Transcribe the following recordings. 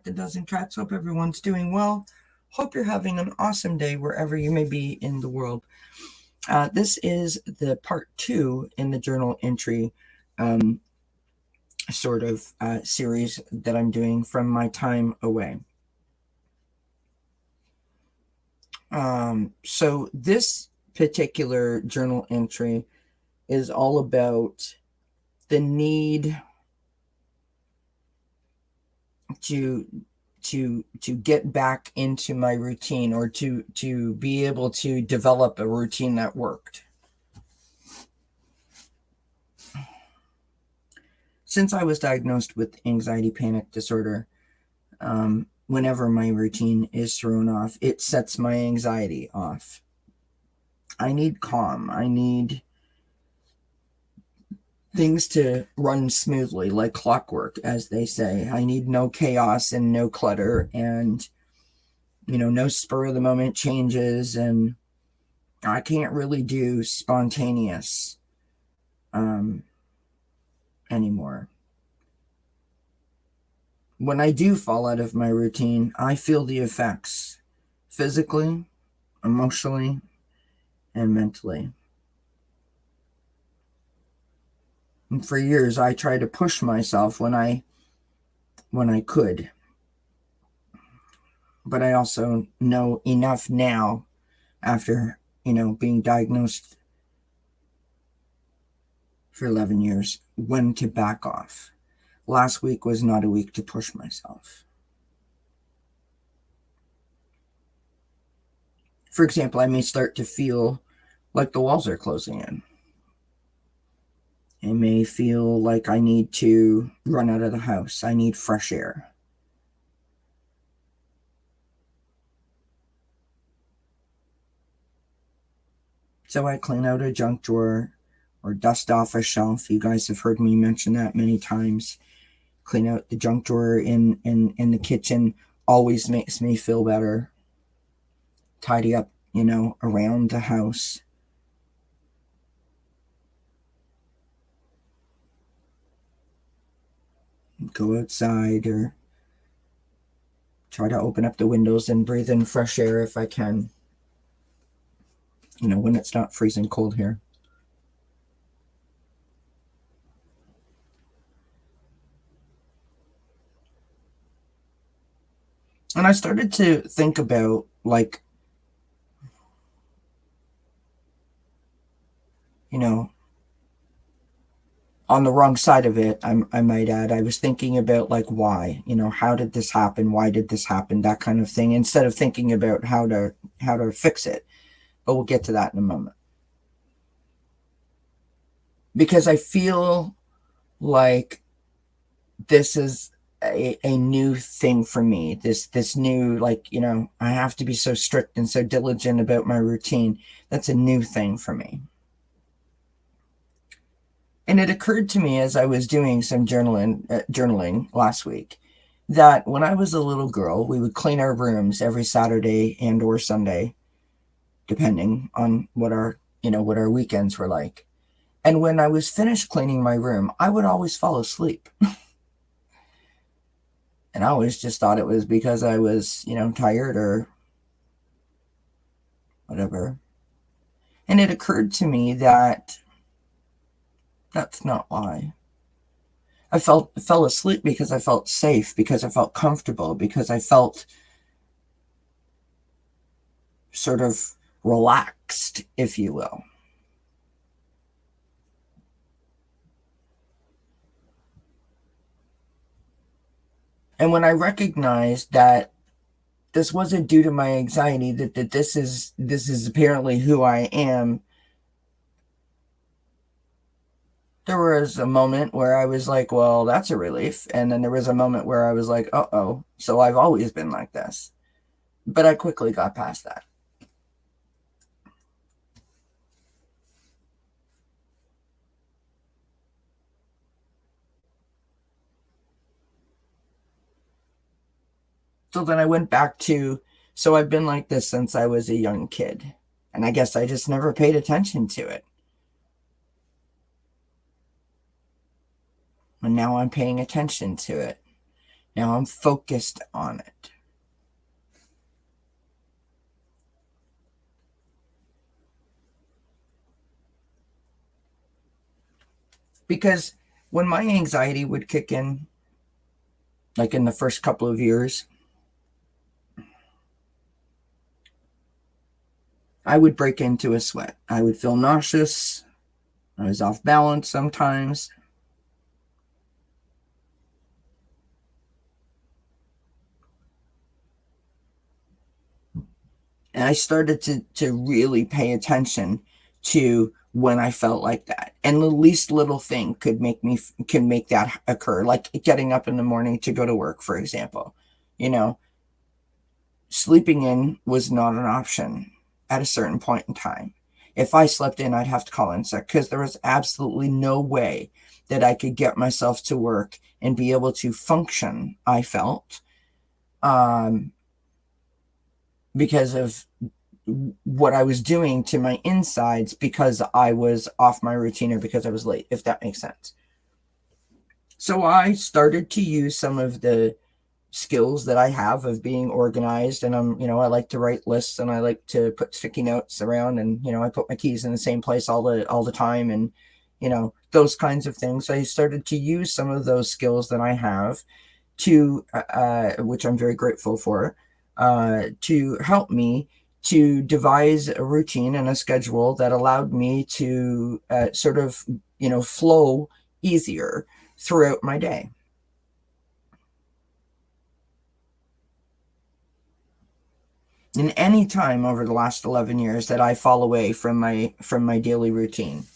the Dozen Cats. Hope everyone's doing well. Hope you're having an awesome day wherever you may be in the world. This is the part 2 in the journal entry series that I'm doing from my time away. So this particular journal entry is all about the need to get back into my routine, or to be able to develop a routine that worked. Since I was diagnosed with anxiety panic disorder, whenever my routine is thrown off, it sets my anxiety off. I need calm. I need things to run smoothly, like clockwork, as they say. I need no chaos and no clutter, and no spur of the moment changes, and I can't really do spontaneous anymore. When I do fall out of my routine, I feel the effects physically, emotionally, and mentally. And for years, I tried to push myself when I could. But I also know enough now, after, being diagnosed for 11 years, when to back off. Last week was not a week to push myself. For example, I may start to feel like the walls are closing in. I may feel like I need to run out of the house. I need fresh air. So I clean out a junk drawer or dust off a shelf. You guys have heard me mention that many times. Clean out the junk drawer in the kitchen always makes me feel better. Tidy up, around the house. Go outside, or try to open up the windows and breathe in fresh air if I can. When it's not freezing cold here. And I started to think about, on the wrong side of it, I might add, I was thinking about why, how did this happen? Why did this happen? That kind of thing, instead of thinking about how to fix it. But we'll get to that in a moment. Because I feel like this is a new thing for me. This new, I have to be so strict and so diligent about my routine. That's a new thing for me. And it occurred to me as I was doing some journaling last week, that when I was a little girl, we would clean our rooms every Saturday and or Sunday, depending on what our weekends were like. And when I was finished cleaning my room, I would always fall asleep. And I always just thought it was because I was, tired or whatever. And it occurred to me that that's not why. I fell asleep because I felt safe, because I felt comfortable, because I felt sort of relaxed, if you will. And when I recognized that this wasn't due to my anxiety, that this is apparently who I am, there was a moment where I was like, well, that's a relief. And then there was a moment where I was like, uh-oh, so I've always been like this. But I quickly got past that. So then I went back to, so I've been like this since I was a young kid. And I guess I just never paid attention to it. And now I'm paying attention to it. Now I'm focused on it. Because when my anxiety would kick in, like in the first couple of years, I would break into a sweat. I would feel nauseous. I was off balance sometimes. And I started to really pay attention to when I felt like that. And the least little thing can make that occur, like getting up in the morning to go to work, for example. You know, sleeping in was not an option at a certain point in time. If I slept in, I'd have to call in sick because there was absolutely no way that I could get myself to work and be able to function, I felt, um, because of what I was doing to my insides because I was off my routine or because I was late, if that makes sense. So I started to use some of the skills that I have of being organized. And I like to write lists and I like to put sticky notes around, and, I put my keys in the same place all the time, and, those kinds of things. I started to use some of those skills that I have to, which I'm very grateful for, to help me to devise a routine and a schedule that allowed me to sort of, flow easier throughout my day. In any time over the last 11 years that I fall away from my daily routine,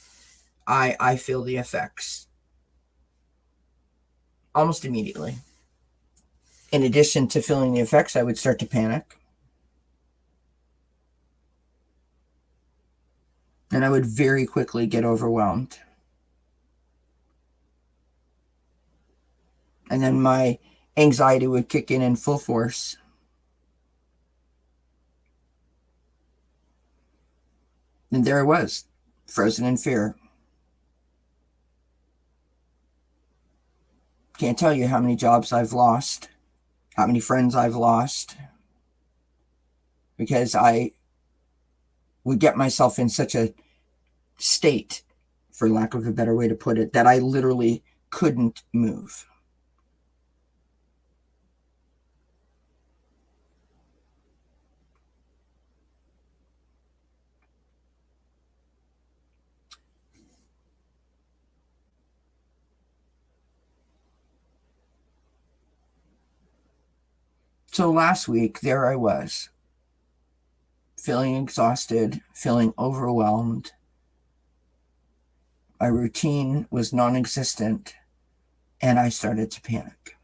I feel the effects almost immediately. In addition to feeling the effects, I would start to panic, and I would very quickly get overwhelmed. And then my anxiety would kick in full force. And there I was, frozen in fear. Can't tell you how many jobs I've lost, how many friends I've lost, because I would get myself in such a state, for lack of a better way to put it, that I literally couldn't move. So last week, there I was, feeling exhausted, feeling overwhelmed. My routine was non existent, and I started to panic.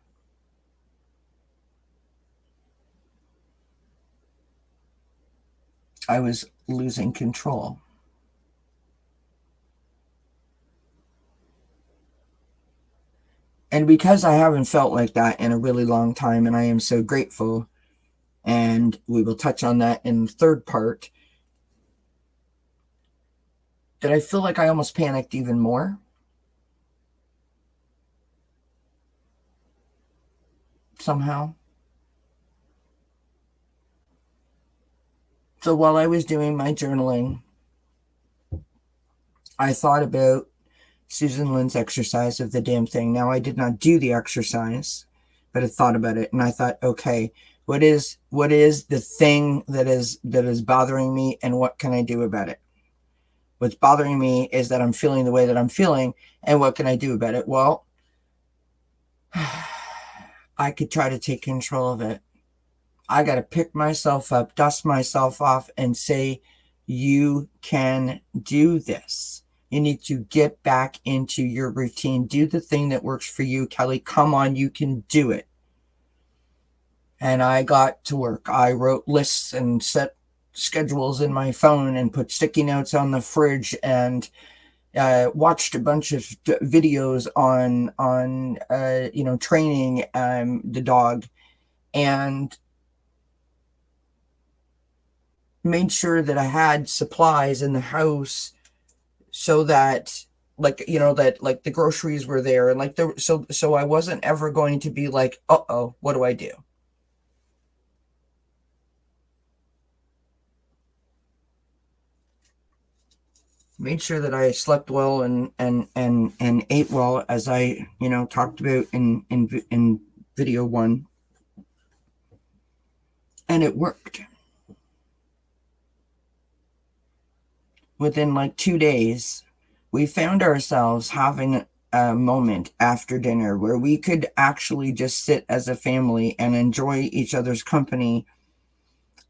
I was losing control. And because I haven't felt like that in a really long time, and I am so grateful, and we will touch on that in the third part, that I feel like I almost panicked even more somehow. So while I was doing my journaling, I thought about Susan Lynn's exercise of the damn thing. Now, I did not do the exercise, but I thought about it, and I thought, okay, what is the thing that is bothering me, and what can I do about it? What's bothering me is that I'm feeling the way that I'm feeling, and what can I do about it? Well, I could try to take control of it. I got to pick myself up, dust myself off, and say, you can do this. You need to get back into your routine. Do the thing that works for you, Kelly. Come on, you can do it. And I got to work. I wrote lists and set schedules in my phone and put sticky notes on the fridge, and watched a bunch of videos on training the dog, and made sure that I had supplies in the house so that like, you know, that like the groceries were there, and like so I wasn't ever going to be like, uh-oh, what do I do? Made sure that I slept well and ate well, as I, you know, talked about in video one, and it worked. Within like 2 days, we found ourselves having a moment after dinner where we could actually just sit as a family and enjoy each other's company,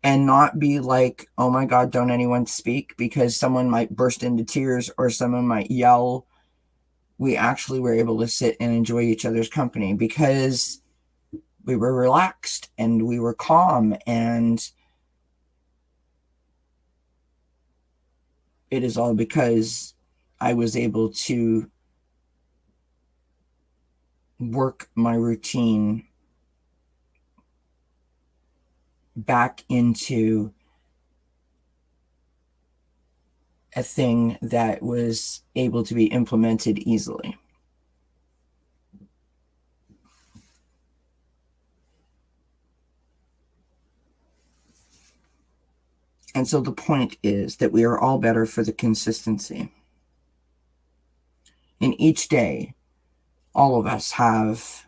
and not be like, oh my God, don't anyone speak, because someone might burst into tears or someone might yell. We actually were able to sit and enjoy each other's company because we were relaxed and we were calm. And it is all because I was able to work my routine back into a thing that was able to be implemented easily. And so the point is that we are all better for the consistency. In each day, all of us have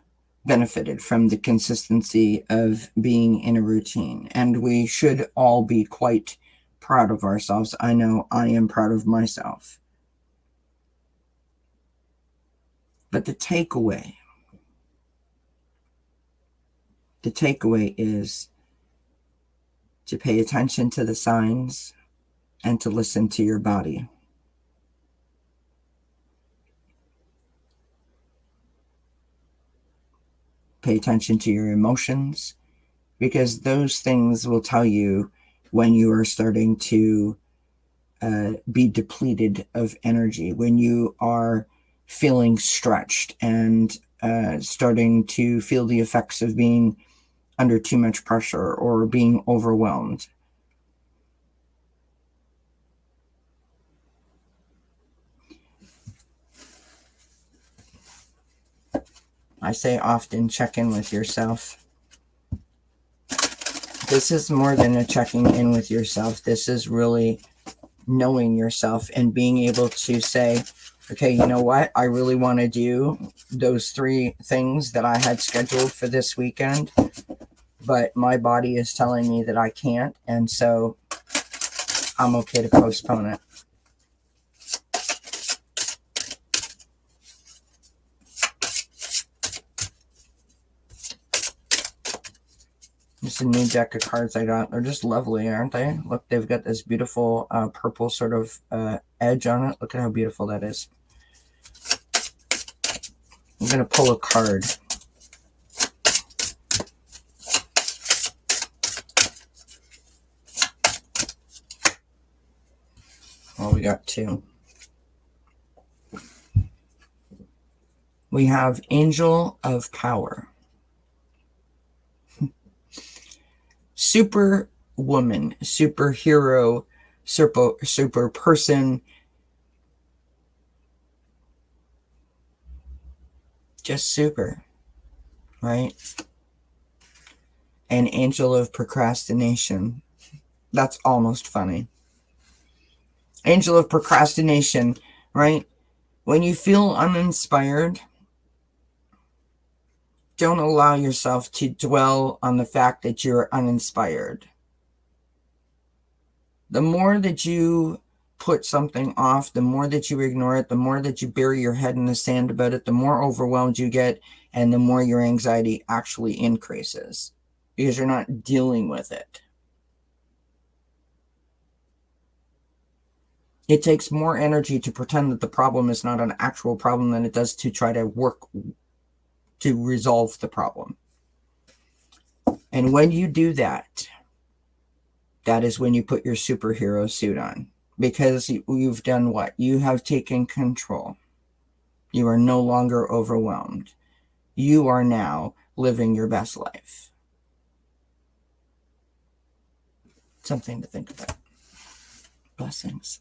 benefited from the consistency of being in a routine, and we should all be quite proud of ourselves. I know I am proud of myself. But the takeaway is to pay attention to the signs and to listen to your body. Pay attention to your emotions, because those things will tell you when you are starting to be depleted of energy, when you are feeling stretched and starting to feel the effects of being under too much pressure or being overwhelmed. I say often, check in with yourself. This is more than a checking in with yourself. This is really knowing yourself and being able to say, okay, you know what? I really want to do those 3 things that I had scheduled for this weekend, but my body is telling me that I can't, and so I'm okay to postpone it. It's a new deck of cards I got. They're just lovely, aren't they? Look, they've got this beautiful purple sort of edge on it. Look at how beautiful that is. I'm going to pull a card. Well, we got 2. We have Angel of Power. Superwoman, superhero, super person. Just super, right? An angel of procrastination. That's almost funny. Angel of procrastination, right? When you feel uninspired, don't allow yourself to dwell on the fact that you're uninspired. The more that you put something off, the more that you ignore it, the more that you bury your head in the sand about it, the more overwhelmed you get, and the more your anxiety actually increases because you're not dealing with it. It takes more energy to pretend that the problem is not an actual problem than it does to try to work to resolve the problem. And when you do that, that is when you put your superhero suit on, because you've done what? You have taken control. You are no longer overwhelmed. You are now living your best life. Something to think about. Blessings.